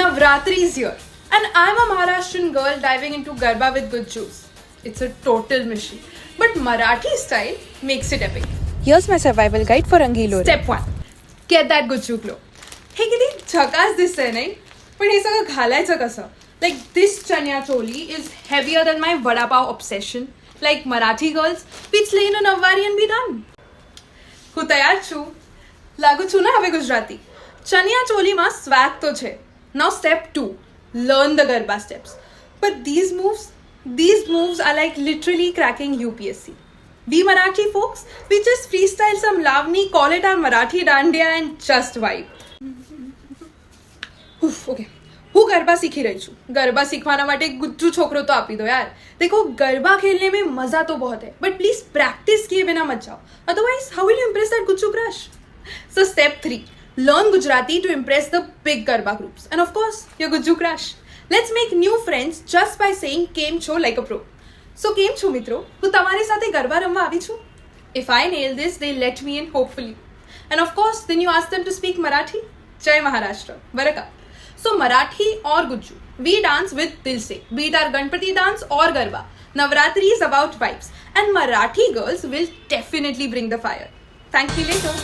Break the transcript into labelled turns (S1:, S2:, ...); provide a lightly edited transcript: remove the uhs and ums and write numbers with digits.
S1: Navratri is here, and I'm a Maharashtrian girl diving into Garba with good juice. It's a total mission, but Marathi style makes it epic.
S2: Here's my survival guide for Angilore.
S1: Step 1. Get that गुच्चू glow. हे किती झकास दिसतंय नाही, पण हे सगळं घालायचं कसं? Like this chanya choli is heavier than my vada pav obsession. Like Marathi girls, we slay in a navvari and be done. હું તૈયાર છું. લાગુ છું ને હવે ગુજરાતી. ચણિયા ચોલીમાં સ્વેગ તો છે. Now step 2. Learn the Garba steps. But these moves are like literally cracking UPSC. We Marathi folks, we just freestyle some lavani, call it our Marathi dandiya and just vibe. Okay. હું ગરબા सीखी रही છું. गरबा सीखवाना માટે गुज्जू छोकरो तो આપી दो यार. देखो गरबा खेलने में मजा तो बहुत है, but please practice किए बिना मत जाओ. Otherwise, how will you impress that Gujju crush? So step 3. Learn Gujarati to impress the big Garba groups. And of course, your Gujju crush. Let's make new friends just by saying Kem Cho like a pro. So Kem Cho મિત્રો, હું તમારી સાથે ગરબા રમવા આવી છું. If I nail this, they let me in hopefully. And of course, then you ask them to speak Marathi. Jai Maharashtra. Baraka. So Marathi or Gujju, we dance with dil se. Be it our Ganpati dance or Garba. Navratri is about vibes. And Marathi girls will definitely bring the fire. Thank you later.